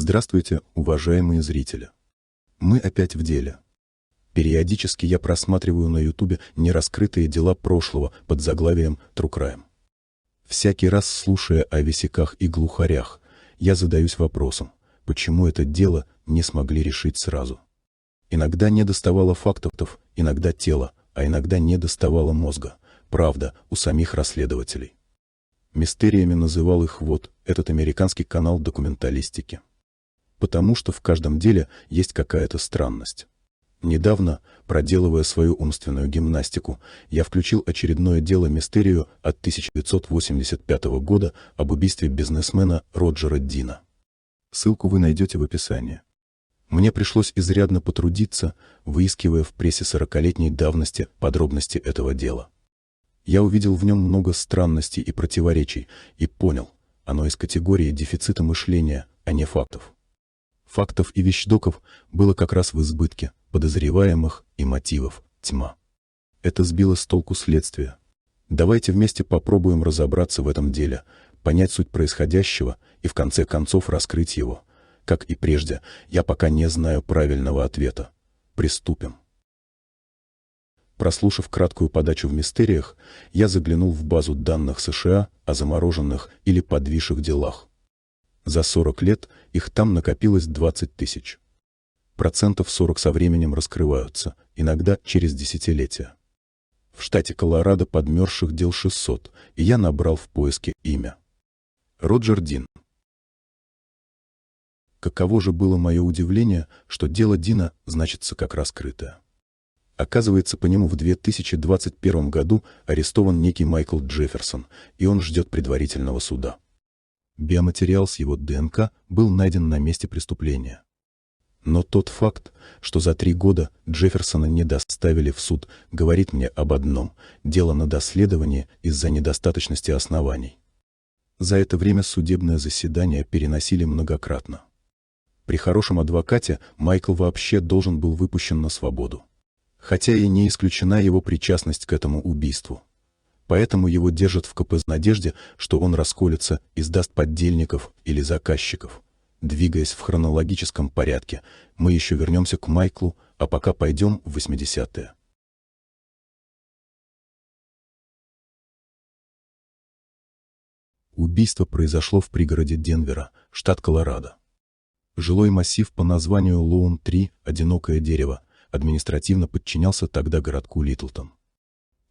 Здравствуйте, уважаемые зрители. Мы опять в деле. Периодически я просматриваю на Ютубе нераскрытые дела прошлого под заглавием True Crime. Всякий раз, слушая о висяках и глухарях, я задаюсь вопросом, почему это дело не смогли решить сразу. Иногда не доставало фактов, иногда тела, а иногда не доставало мозга. Правда, у самих расследователей. Мистериями называл их этот американский канал документалистики. Потому что в каждом деле есть какая-то странность. Недавно, проделывая свою умственную гимнастику, я включил очередное дело-мистерию от 1985 года об убийстве бизнесмена Роджера Дина. Ссылку вы найдете в описании. Мне пришлось изрядно потрудиться, выискивая в прессе 40-летней давности подробности этого дела. Я увидел в нем много странностей и противоречий и понял, оно из категории дефицита мышления, а не фактов. Фактов и вещдоков было как раз в избытке, подозреваемых и мотивов тьма. Это сбило с толку следствие. Давайте вместе попробуем разобраться в этом деле, понять суть происходящего и в конце концов раскрыть его. Как и прежде, я пока не знаю правильного ответа. Приступим. Прослушав краткую подачу в мистериях, я заглянул в базу данных США о замороженных или подвисших делах. За 40 лет их там накопилось 20 тысяч. 40% со временем раскрываются, иногда через десятилетия. В штате Колорадо подмерзших дел 600, и я набрал в поиске имя. Роджер Дин. Каково же было мое удивление, что дело Дина значится как раскрытое. Оказывается, по нему в 2021 году арестован некий Майкл Джефферсон, и он ждет предварительного суда. Биоматериал с его ДНК был найден на месте преступления. Но тот факт, что за 3 года Джефферсона не доставили в суд, говорит мне об одном – дело на доследовании из-за недостаточности оснований. За это время судебное заседание переносили многократно. При хорошем адвокате Майкл вообще должен был выпущен на свободу. Хотя и не исключена его причастность к этому убийству. Поэтому его держат в КП в надежде, что он расколется и сдаст поддельников или заказчиков. Двигаясь в хронологическом порядке, мы еще вернемся к Майклу, а пока пойдем в 80-е. Убийство произошло в пригороде Денвера, штат Колорадо. Жилой массив по названию Лоун-3 «Одинокое дерево» административно подчинялся тогда городку Литлтон.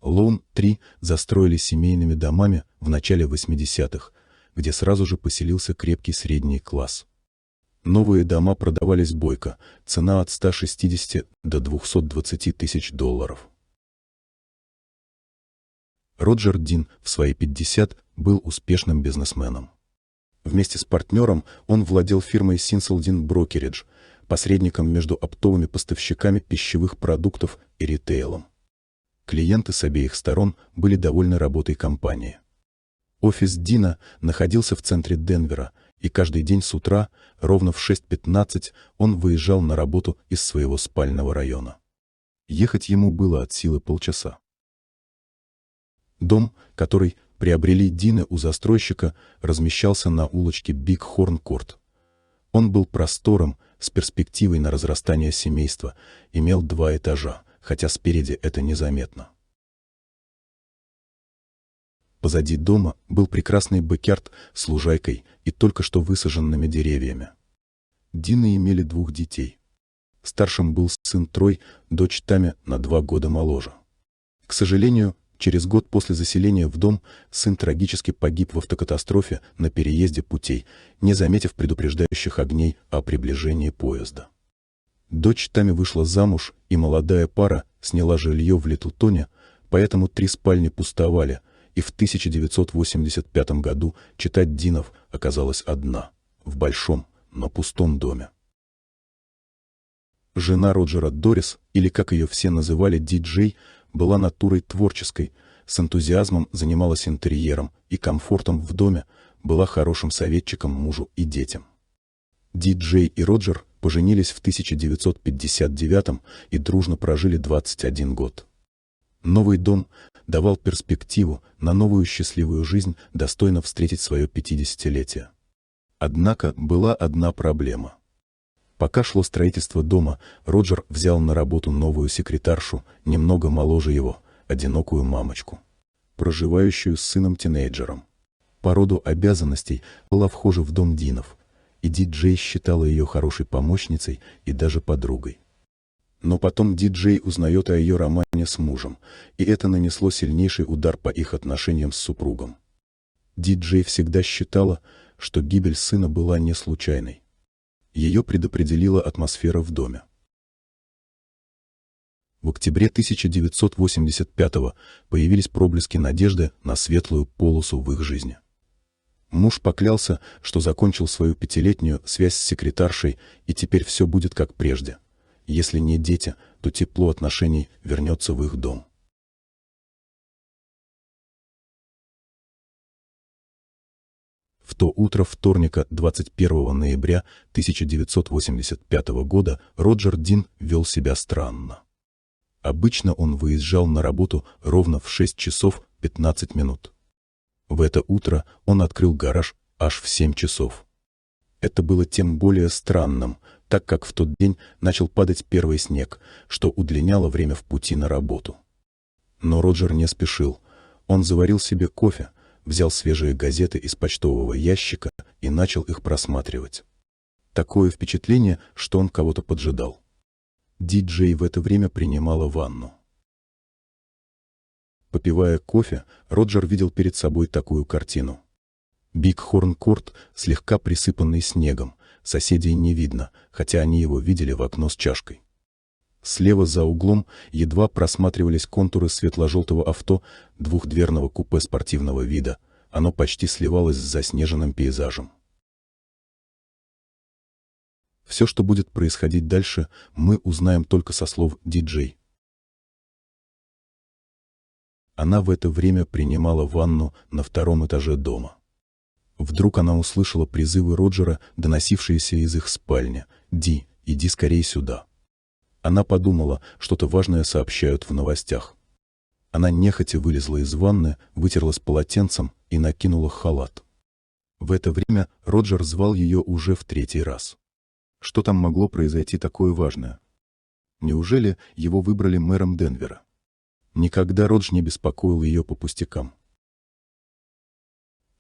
Лоун-3 застроили семейными домами в начале 80-х, где сразу же поселился крепкий средний класс. Новые дома продавались бойко, цена от 160 до 220 тысяч долларов. Роджер Дин в свои 50 был успешным бизнесменом. Вместе с партнером он владел фирмой Sinseldin Brokerage, посредником между оптовыми поставщиками пищевых продуктов и ритейлом. Клиенты с обеих сторон были довольны работой компании. Офис Дина находился в центре Денвера, и каждый день с утра, ровно в 6:15, он выезжал на работу из своего спального района. Ехать ему было от силы полчаса. Дом, который приобрели Дины у застройщика, размещался на улочке Биг-Хорн-Корт. Он был простором, с перспективой на разрастание семейства, имел 2 этажа, хотя спереди это незаметно. Позади дома был прекрасный бэкярд с лужайкой и только что высаженными деревьями. Дины имели 2 детей. Старшим был сын Трой, дочь Тами на 2 года моложе. К сожалению, через год после заселения в дом сын трагически погиб в автокатастрофе на переезде путей, не заметив предупреждающих огней о приближении поезда. Дочь Тами вышла замуж, и молодая пара сняла жилье в Литлтоне, поэтому 3 спальни пустовали, и в 1985 году чета Динов оказалась одна, в большом, но пустом доме. Жена Роджера, Дорис, или как ее все называли, Ди-Джей, была натурой творческой, с энтузиазмом занималась интерьером и комфортом в доме, была хорошим советчиком мужу и детям. Ди-Джей и Роджер поженились в 1959 и дружно прожили 21 год. Новый дом давал перспективу на новую счастливую жизнь, достойно встретить свое 50-летие. Однако была одна проблема. Пока шло строительство дома, Роджер взял на работу новую секретаршу, немного моложе его, одинокую мамочку, проживающую с сыном-тинейджером. По роду обязанностей была вхожа в дом Динов, и Ди-Джей считала ее хорошей помощницей и даже подругой. Но потом Ди-Джей узнает о ее романе с мужем, и это нанесло сильнейший удар по их отношениям с супругом. Ди-Джей всегда считала, что гибель сына была не случайной. Ее предопределила атмосфера в доме. В октябре 1985-го появились проблески надежды на светлую полосу в их жизни. Муж поклялся, что закончил свою 5-летнюю связь с секретаршей, и теперь все будет как прежде. Если не дети, то тепло отношений вернется в их дом. В то утро вторника, 21 ноября 1985 года, Роджер Дин вел себя странно. Обычно он выезжал на работу ровно в 6 часов 15 минут. В это утро он открыл гараж аж в 7 часов. Это было тем более странным, так как в тот день начал падать первый снег, что удлиняло время в пути на работу. Но Роджер не спешил. Он заварил себе кофе, взял свежие газеты из почтового ящика и начал их просматривать. Такое впечатление, что он кого-то поджидал. Ди-Джей в это время принимала ванну. Попивая кофе, Роджер видел перед собой такую картину. Биг-Хорн-Корт слегка присыпанный снегом, соседей не видно, хотя они его видели в окно с чашкой. Слева за углом едва просматривались контуры светло-желтого авто, двухдверного купе спортивного вида. Оно почти сливалось с заснеженным пейзажем. Все, что будет происходить дальше, мы узнаем только со слов Ди-Джей. Она в это время принимала ванну на 2-м этаже дома. Вдруг она услышала призывы Роджера, доносившиеся из их спальни. «Ди, иди скорее сюда». Она подумала, что-то важное сообщают в новостях. Она нехотя вылезла из ванны, вытерлась полотенцем и накинула халат. В это время Роджер звал ее уже в 3-й раз. Что там могло произойти такое важное? Неужели его выбрали мэром Денвера? Никогда Родж не беспокоил ее по пустякам.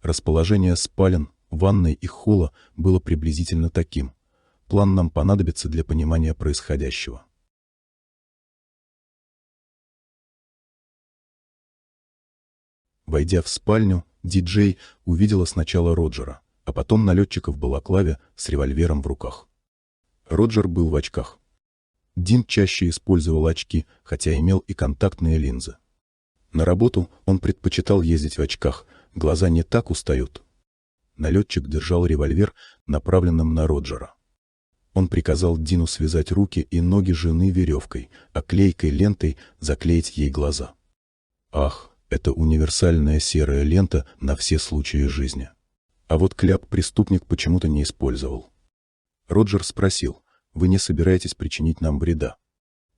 Расположение спален, ванной и холла было приблизительно таким. План нам понадобится для понимания происходящего. Войдя в спальню, Ди-Джей увидела сначала Роджера, а потом налетчика в балаклаве с револьвером в руках. Роджер был в очках. Дин чаще использовал очки, хотя имел и контактные линзы. На работу он предпочитал ездить в очках, глаза не так устают. Налетчик держал револьвер, направленным на Роджера. Он приказал Дину связать руки и ноги жены веревкой, а клейкой лентой заклеить ей глаза. Ах, это универсальная серая лента на все случаи жизни. А вот кляп преступник почему-то не использовал. Роджер спросил: «Вы не собираетесь причинить нам вреда?»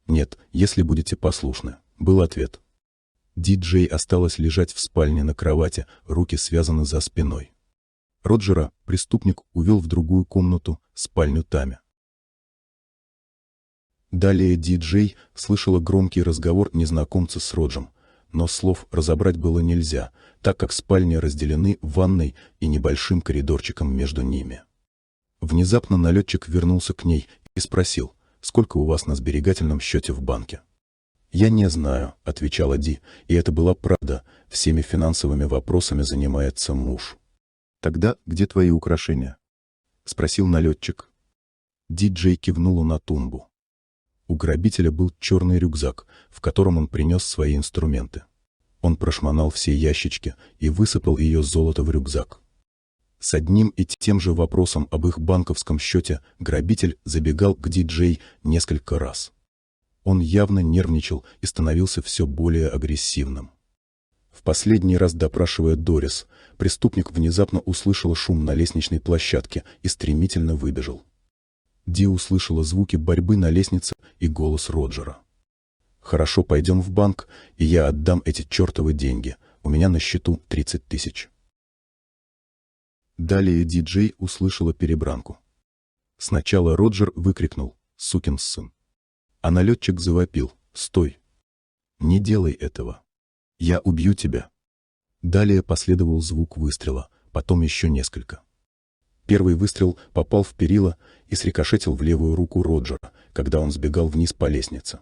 «Нет, если будете послушны», — был ответ. Ди-Джей осталась лежать в спальне на кровати, руки связаны за спиной. Роджера преступник увел в другую комнату, спальню Тами. Далее Ди-Джей слышала громкий разговор незнакомца с Роджем, но слов разобрать было нельзя, так как спальни разделены ванной и небольшим коридорчиком между ними. Внезапно налетчик вернулся к ней и спросил: «Сколько у вас на сберегательном счете в банке?» «Я не знаю», — отвечала Ди, и это была правда, всеми финансовыми вопросами занимается муж. «Тогда где твои украшения?» — спросил налетчик. Ди-Джей кивнула на тумбу. У грабителя был черный рюкзак, в котором он принес свои инструменты. Он прошмонал все ящички и высыпал ее золото в рюкзак. С одним и тем же вопросом об их банковском счете грабитель забегал к Ди-Джей несколько раз. Он явно нервничал и становился все более агрессивным. В последний раз допрашивая Дорис, преступник внезапно услышал шум на лестничной площадке и стремительно выбежал. Ди услышала звуки борьбы на лестнице и голос Роджера. «Хорошо, пойдем в банк, и я отдам эти чертовы деньги. У меня на счету 30 000». Далее диджей услышала перебранку. Сначала Роджер выкрикнул «Сукин сын!», а налетчик завопил «Стой! Не делай этого! Я убью тебя!». Далее последовал звук выстрела, потом еще несколько. Первый выстрел попал в перила и срикошетил в левую руку Роджера, когда он сбегал вниз по лестнице.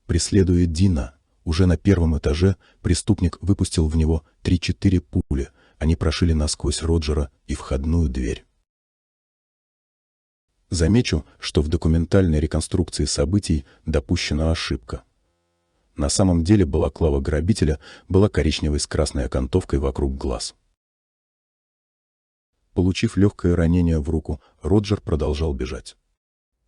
Преследуя Дина, уже на первом этаже преступник выпустил в него 3-4 пули, они прошили насквозь Роджера и входную дверь. Замечу, что в документальной реконструкции событий допущена ошибка. На самом деле балаклава грабителя была коричневой с красной окантовкой вокруг глаз. Получив легкое ранение в руку, Роджер продолжал бежать.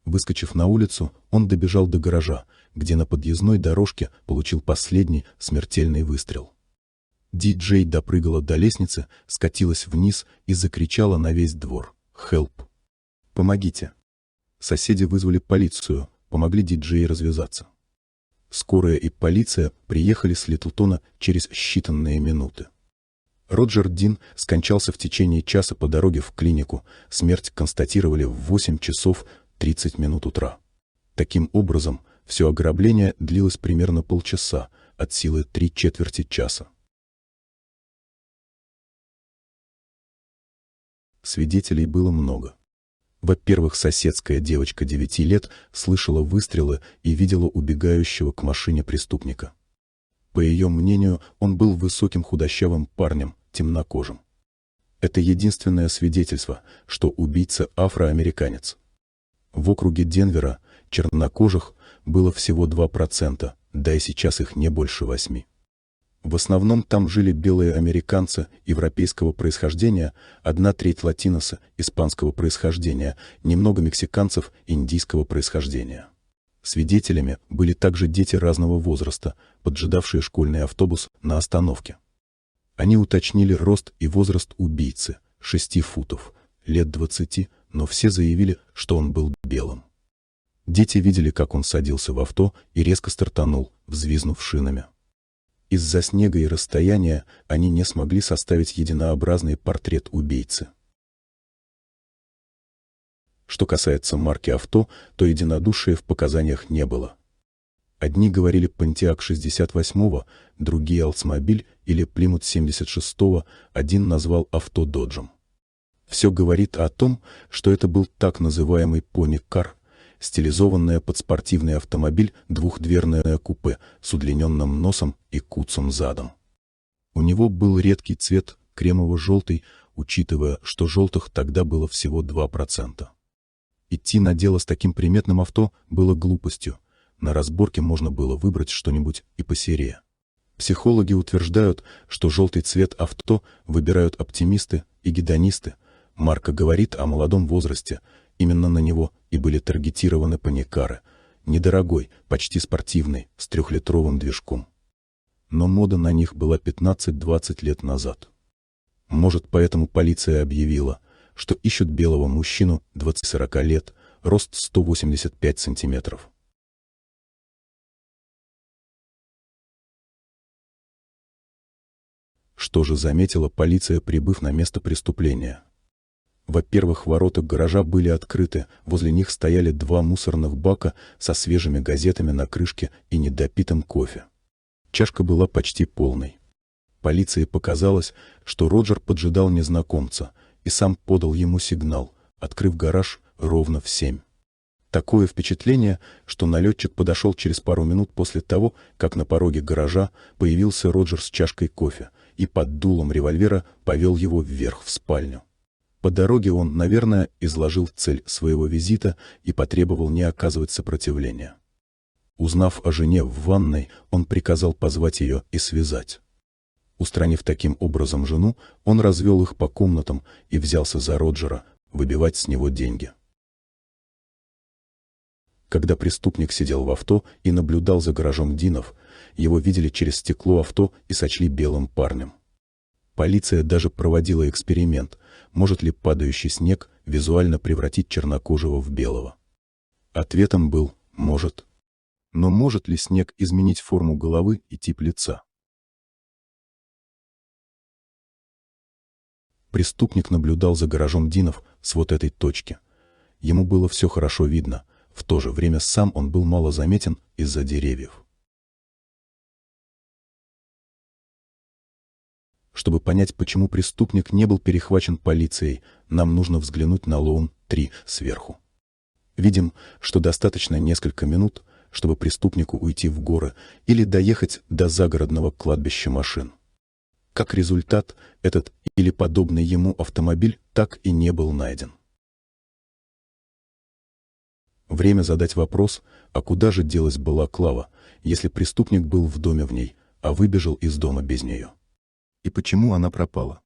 Выскочив на улицу, он добежал до гаража, где на подъездной дорожке получил последний смертельный выстрел. Диджей допрыгала до лестницы, скатилась вниз и закричала на весь двор «Хелп! Помогите!». Соседи вызвали полицию, помогли диджею развязаться. Скорая и полиция приехали с Литлтона через считанные минуты. Роджер Дин скончался в течение часа по дороге в клинику, смерть констатировали в 8 часов 30 минут утра. Таким образом, все ограбление длилось примерно полчаса, от силы 3/4 часа. Свидетелей было много. Во-первых, соседская девочка 9 лет слышала выстрелы и видела убегающего к машине преступника. По ее мнению, он был высоким худощавым парнем, темнокожим. Это единственное свидетельство, что убийца афроамериканец. В округе Денвера чернокожих было всего 2%, да и сейчас их не больше 8%. В основном там жили белые американцы европейского происхождения, 1/3 латиносы испанского происхождения, немного мексиканцев индийского происхождения. Свидетелями были также дети разного возраста, поджидавшие школьный автобус на остановке. Они уточнили рост и возраст убийцы – 6 футов, лет 20, но все заявили, что он был белым. Дети видели, как он садился в авто и резко стартанул, взвизнув шинами. Из-за снега и расстояния они не смогли составить единообразный портрет убийцы. Что касается марки авто, то единодушия в показаниях не было. Одни говорили Pontiac 68-го, другие Oldsmobile или Plymouth 76-го, один назвал авто Доджем. Все говорит о том, что это был так называемый пони-кар, стилизованное под спортивный автомобиль двухдверное купе с удлиненным носом и куцым задом. У него был редкий цвет кремово-желтый, учитывая, что желтых тогда было всего 2%. Идти на дело с таким приметным авто было глупостью, на разборке можно было выбрать что-нибудь и посерее. Психологи утверждают, что желтый цвет авто выбирают оптимисты и гедонисты. Марка говорит о молодом возрасте, именно на него и были таргетированы пони-кары. Недорогой, почти спортивный, с 3-литровым движком. Но мода на них была 15-20 лет назад. Может, поэтому полиция объявила, что ищут белого мужчину 20-40 лет, рост 185 сантиметров. Что же заметила полиция, прибыв на место преступления? Во-первых, ворота гаража были открыты, возле них стояли 2 мусорных бака со свежими газетами на крышке и недопитым кофе. Чашка была почти полной. Полиции показалось, что Роджер поджидал незнакомца и сам подал ему сигнал, открыв гараж ровно в 7. Такое впечатление, что налетчик подошел через пару минут после того, как на пороге гаража появился Роджер с чашкой кофе и под дулом револьвера повел его вверх в спальню. По дороге он, наверное, изложил цель своего визита и потребовал не оказывать сопротивления. Узнав о жене в ванной, он приказал позвать ее и связать. Устранив таким образом жену, он развел их по комнатам и взялся за Роджера, выбивать с него деньги. Когда преступник сидел в авто и наблюдал за гаражом Динов, его видели через стекло авто и сочли белым парнем. Полиция даже проводила эксперимент, может ли падающий снег визуально превратить чернокожего в белого. Ответом был «может». Но может ли снег изменить форму головы и тип лица? Преступник наблюдал за гаражом Динов с вот этой точки. Ему было все хорошо видно, в то же время сам он был мало заметен из-за деревьев. Чтобы понять, почему преступник не был перехвачен полицией, нам нужно взглянуть на Лоун-3 сверху. Видим, что достаточно несколько минут, чтобы преступнику уйти в горы или доехать до загородного кладбища машин. Как результат, этот или подобный ему автомобиль так и не был найден. Время задать вопрос, а куда же делась балаклава, если преступник был в доме в ней, а выбежал из дома без нее? И почему она пропала?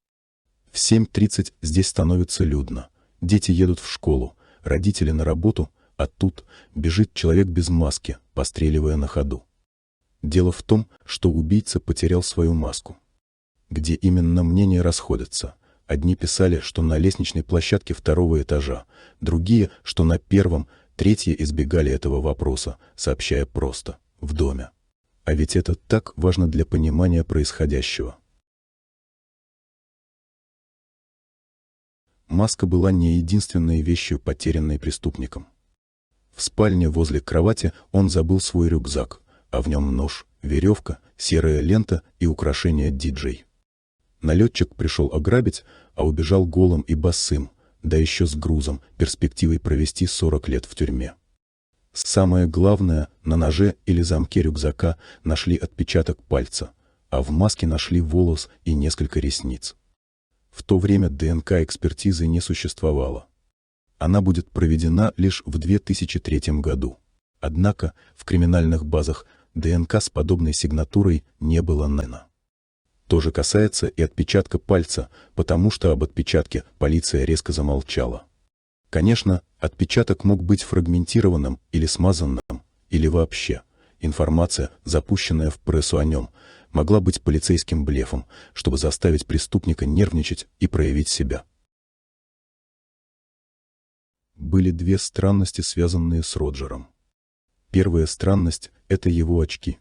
В 7:30 здесь становится людно. Дети едут в школу, родители на работу, а тут бежит человек без маски, постреливая на ходу. Дело в том, что убийца потерял свою маску. Где именно мнения расходятся. Одни писали, что на лестничной площадке 2-го этажа, другие, что на 1-м, третьи избегали этого вопроса, сообщая просто «в доме». А ведь это так важно для понимания происходящего. Маска была не единственной вещью, потерянной преступником. В спальне возле кровати он забыл свой рюкзак, а в нем нож, веревка, серая лента и украшения диджей. Налетчик пришел ограбить, а убежал голым и босым, да еще с грузом, перспективой провести 40 лет в тюрьме. Самое главное, на ноже или замке рюкзака нашли отпечаток пальца, а в маске нашли волос и несколько ресниц. В то время ДНК-экспертизы не существовало. Она будет проведена лишь в 2003 году. Однако в криминальных базах ДНК с подобной сигнатурой не было найдено. То же касается и отпечатка пальца, потому что об отпечатке полиция резко замолчала. Конечно, отпечаток мог быть фрагментированным или смазанным, или вообще. Информация, запущенная в прессу о нем, могла быть полицейским блефом, чтобы заставить преступника нервничать и проявить себя. Были две странности, связанные с Роджером. Первая странность – это его очки.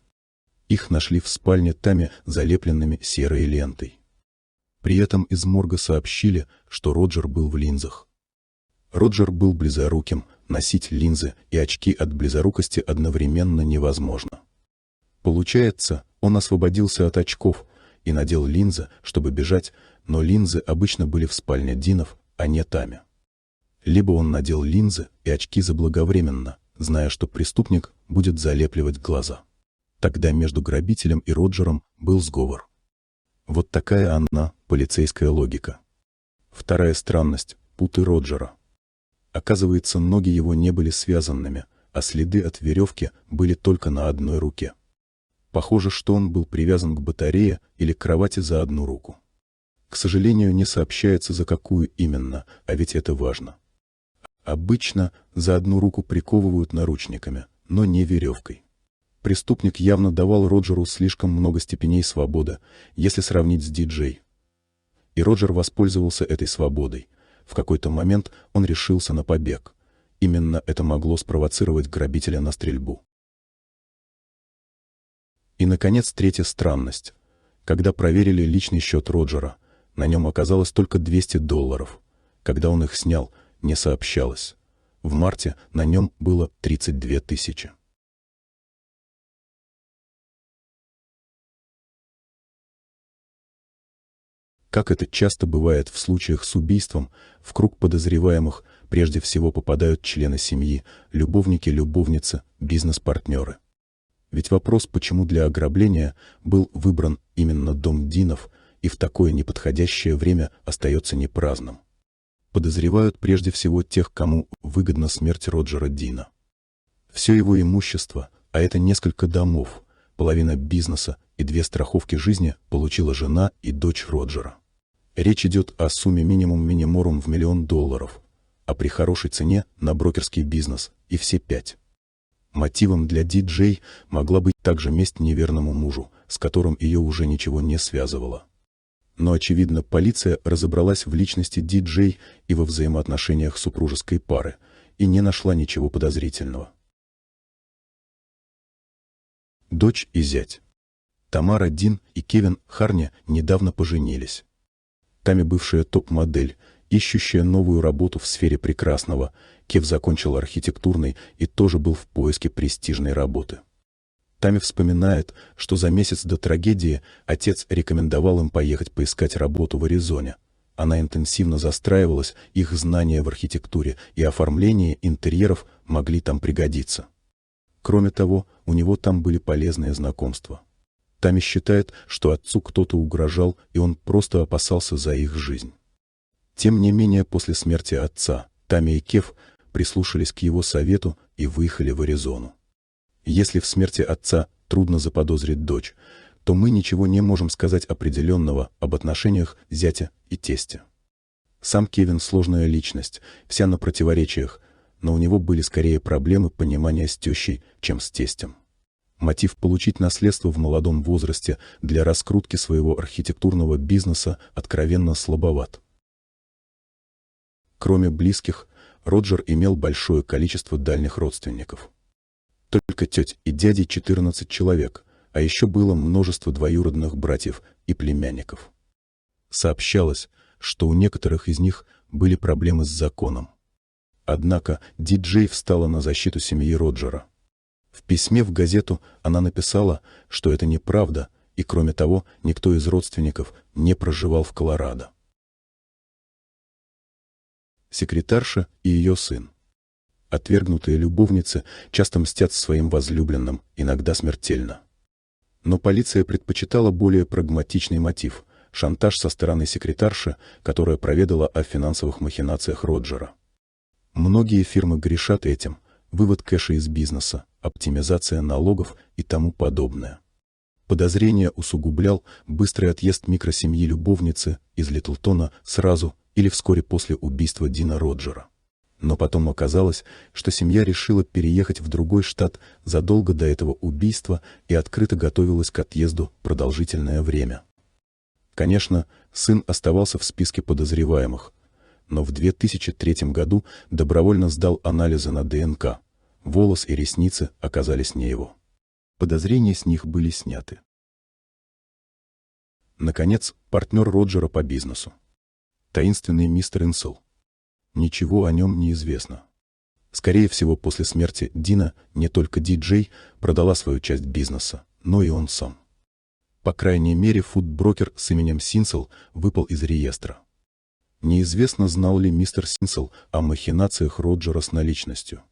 Их нашли в спальне Тами залепленными серой лентой. При этом из морга сообщили, что Роджер был в линзах. Роджер был близоруким, носить линзы и очки от близорукости одновременно невозможно. Получается, он освободился от очков и надел линзы, чтобы бежать, но линзы обычно были в спальне Динов, а не Тами. Либо он надел линзы и очки заблаговременно, зная, что преступник будет залепливать глаза. Тогда между грабителем и Роджером был сговор. Вот такая она, полицейская логика. Вторая странность – путы Роджера. Оказывается, ноги его не были связанными, а следы от веревки были только на одной руке. Похоже, что он был привязан к батарее или к кровати за одну руку. К сожалению, не сообщается, за какую именно, а ведь это важно. Обычно за одну руку приковывают наручниками, но не веревкой. Преступник явно давал Роджеру слишком много степеней свободы, если сравнить с диджей. И Роджер воспользовался этой свободой. В какой-то момент он решился на побег. Именно это могло спровоцировать грабителя на стрельбу. И, наконец, третья странность. Когда проверили личный счет Роджера, на нем оказалось только $200. Когда он их снял, не сообщалось. В марте на нем было 32 тысячи. Как это часто бывает в случаях с убийством, в круг подозреваемых прежде всего попадают члены семьи, любовники, любовницы, бизнес-партнеры. Ведь вопрос, почему для ограбления был выбран именно дом Динов и в такое неподходящее время, остается непраздным. Подозревают прежде всего тех, кому выгодна смерть Роджера Дина. Все его имущество, а это несколько домов, половина бизнеса и 2 страховки жизни получила жена и дочь Роджера. Речь идет о сумме минимум-миниморум в $1 миллион, а при хорошей цене на брокерский бизнес и все 5. Мотивом для диджей могла быть также месть неверному мужу, с которым ее уже ничего не связывало. Но, очевидно, полиция разобралась в личности диджей и во взаимоотношениях супружеской пары и не нашла ничего подозрительного. Дочь и зять. Тамара Дин и Кевин Харни недавно поженились. Тами бывшая топ-модель, ищущая новую работу в сфере прекрасного. Кев закончил архитектурный и тоже был в поиске престижной работы. Тами вспоминает, что за месяц до трагедии отец рекомендовал им поехать поискать работу в Аризоне. Она интенсивно застраивалась, их знания в архитектуре и оформлении интерьеров могли там пригодиться. Кроме того, у него там были полезные знакомства. Тами считает, что отцу кто-то угрожал, и он просто опасался за их жизнь. Тем не менее, после смерти отца, Тами и Кев прислушались к его совету и выехали в Аризону. Если в смерти отца трудно заподозрить дочь, то мы ничего не можем сказать определенного об отношениях зятя и тестя. Сам Кевин сложная личность, вся на противоречиях, но у него были скорее проблемы понимания с тещей, чем с тестем. Мотив получить наследство в молодом возрасте для раскрутки своего архитектурного бизнеса откровенно слабоват. Кроме близких, Роджер имел большое количество дальних родственников. Только теть и дяди 14 человек, а еще было множество двоюродных братьев и племянников. Сообщалось, что у некоторых из них были проблемы с законом. Однако Ди-Джей встала на защиту семьи Роджера. В письме в газету она написала, что это неправда, и кроме того, никто из родственников не проживал в Колорадо. Секретарша и ее сын. Отвергнутые любовницы часто мстят своим возлюбленным, иногда смертельно. Но полиция предпочитала более прагматичный мотив – шантаж со стороны секретарши, которая проведала о финансовых махинациях Роджера. Многие фирмы грешат этим – вывод кэша из бизнеса, оптимизация налогов и тому подобное. Подозрение усугублял быстрый отъезд микросемьи любовницы из Литлтона сразу или вскоре после убийства Дина Роджера. Но потом оказалось, что семья решила переехать в другой штат задолго до этого убийства и открыто готовилась к отъезду продолжительное время. Конечно, сын оставался в списке подозреваемых, но в 2003 году добровольно сдал анализы на ДНК. Волос и ресницы оказались не его. Подозрения с них были сняты. Наконец, партнер Роджера по бизнесу. Таинственный мистер Инсел. Ничего о нем не известно. Скорее всего, после смерти Дина не только Ди-Джей продала свою часть бизнеса, но и он сам. По крайней мере, фуд-брокер с именем Синсел выпал из реестра. Неизвестно, знал ли мистер Синсел о махинациях Роджера с наличностью.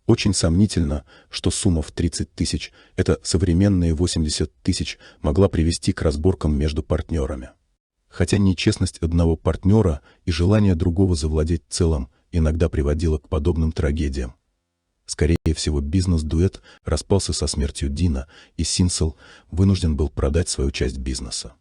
Очень сомнительно, что сумма в 30 тысяч, это современные 80 тысяч, могла привести к разборкам между партнерами. Хотя нечестность одного партнера и желание другого завладеть целым иногда приводило к подобным трагедиям. Скорее всего, бизнес-дуэт распался со смертью Дина, и Синсел вынужден был продать свою часть бизнеса.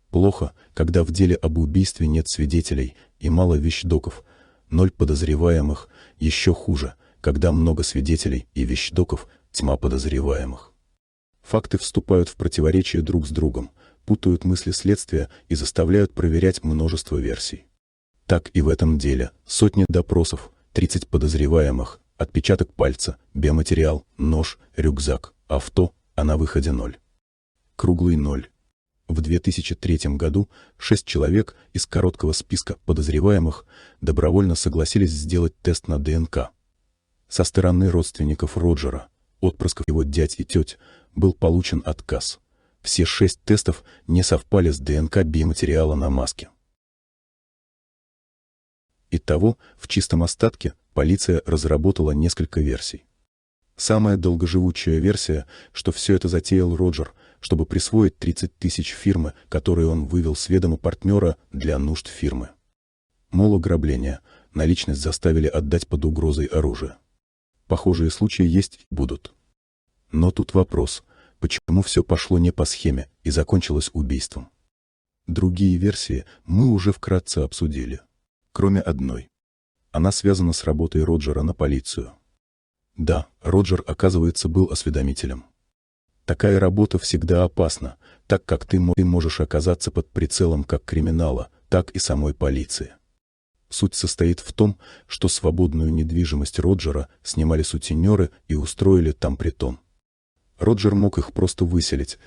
Плохо, когда в деле об убийстве нет свидетелей и мало вещдоков, 0 подозреваемых, еще хуже, когда много свидетелей и вещдоков, тьма подозреваемых. Факты вступают в противоречие друг с другом, путают мысли следствия и заставляют проверять множество версий. Так и в этом деле. Сотни допросов, 30 подозреваемых, отпечаток пальца, биоматериал, нож, рюкзак, авто, а на выходе 0. Круглый 0. В 2003 году 6 человек из короткого списка подозреваемых добровольно согласились сделать тест на ДНК. Со стороны родственников Роджера, отпрысков его дядь и теть, был получен отказ. Все 6 тестов не совпали с ДНК биоматериала на маске. Итого, в чистом остатке полиция разработала несколько версий. Самая долгоживучая версия, что все это затеял Роджер, чтобы присвоить 30 тысяч фирмы, которые он вывел с ведома партнера для нужд фирмы. Мол, ограбление, наличность заставили отдать под угрозой оружия. Похожие случаи есть и будут. Но тут вопрос, почему все пошло не по схеме и закончилось убийством. Другие версии мы уже вкратце обсудили. Кроме одной. Она связана с работой Роджера на полицию. Да, Роджер, оказывается, был осведомителем. Такая работа всегда опасна, так как ты можешь оказаться под прицелом как криминала, так и самой полиции. Суть состоит в том, что свободную недвижимость Роджера снимали сутенеры и устроили там притон. Роджер мог их просто выселить,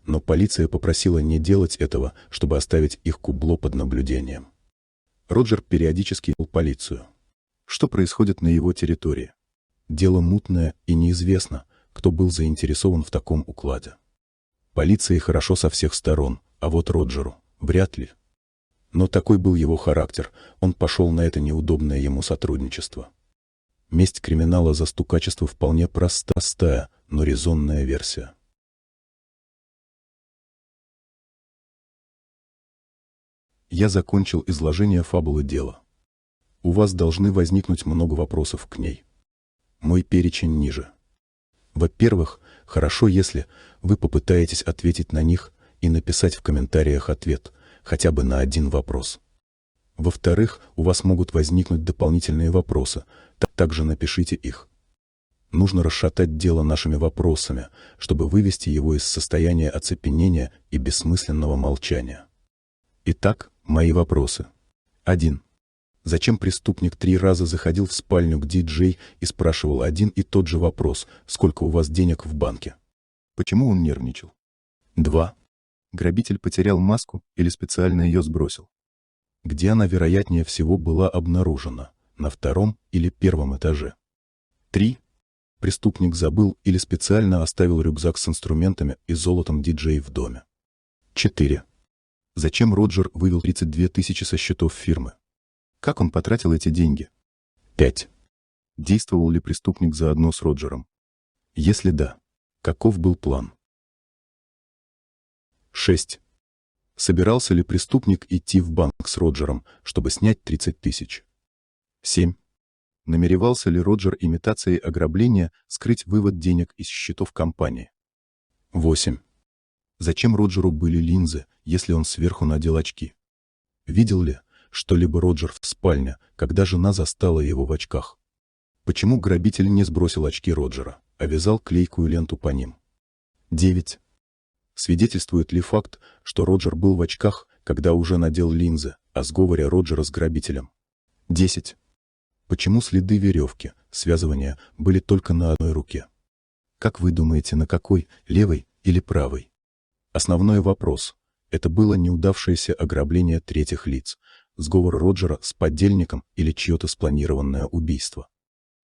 Но полиция попросила не делать этого, чтобы оставить их кубло под наблюдением. Роджер периодически вел полицию. Что происходит на его территории? Дело мутное, и неизвестно, кто был заинтересован в таком укладе. Полиции хорошо со всех сторон, а вот Роджеру вряд ли. Но такой был его характер, он пошел на это неудобное ему сотрудничество. Месть криминала за стукачество вполне простая, но резонная версия. Я закончил изложение фабулы дела. У вас должны возникнуть много вопросов к ней. Мой перечень ниже. Во-первых, хорошо, если вы попытаетесь ответить на них и написать в комментариях ответ, хотя бы на один вопрос. Во-вторых, у вас могут возникнуть дополнительные вопросы, также напишите их. Нужно расшатать дело нашими вопросами, чтобы вывести его из состояния оцепенения и бессмысленного молчания. Итак, мои вопросы. 1. Зачем преступник 3 раза заходил в спальню к диджей и спрашивал один и тот же вопрос: сколько у вас денег в банке? Почему он нервничал? 2. Грабитель потерял маску или специально ее сбросил? Где она, вероятнее всего, была обнаружена? На 2-м или 1-м этаже? 3. Преступник забыл или специально оставил рюкзак с инструментами и золотом диджей в доме? 4. Зачем Роджер вывел 32 тысячи со счетов фирмы? Как он потратил эти деньги? 5. Действовал ли преступник заодно с Роджером? Если да, каков был план? 6. Собирался ли преступник идти в банк с Роджером, чтобы снять 30 тысяч? 7. Намеревался ли Роджер имитацией ограбления скрыть вывод денег из счетов компании? 8. Зачем Роджеру были линзы, если он сверху надел очки? Видел ли что-либо Роджер в спальне, когда жена застала его в очках? Почему грабитель не сбросил очки Роджера, а вязал клейкую ленту по ним? 9. Свидетельствует ли факт, что Роджер был в очках, когда уже надел линзы, о сговоре Роджера с грабителем? 10. Почему следы веревки, связывания, были только на одной руке? Как вы думаете, на какой, левой или правой? Основной вопрос – это было неудавшееся ограбление третьих лиц, сговор Роджера с подельником или чье-то спланированное убийство?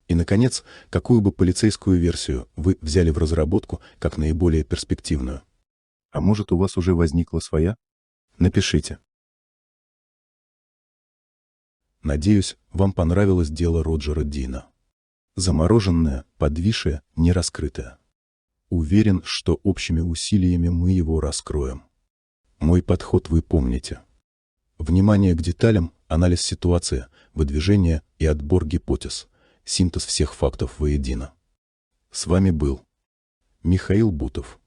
И, наконец, какую бы полицейскую версию вы взяли в разработку как наиболее перспективную? А может, у вас уже возникла своя? Напишите. Надеюсь, вам понравилось дело Роджера Дина. Замороженное, подвисшее, нераскрытое. Уверен, что общими усилиями мы его раскроем. Мой подход вы помните. Внимание к деталям, анализ ситуации, выдвижение и отбор гипотез, синтез всех фактов воедино. С вами был Михаил Бутов.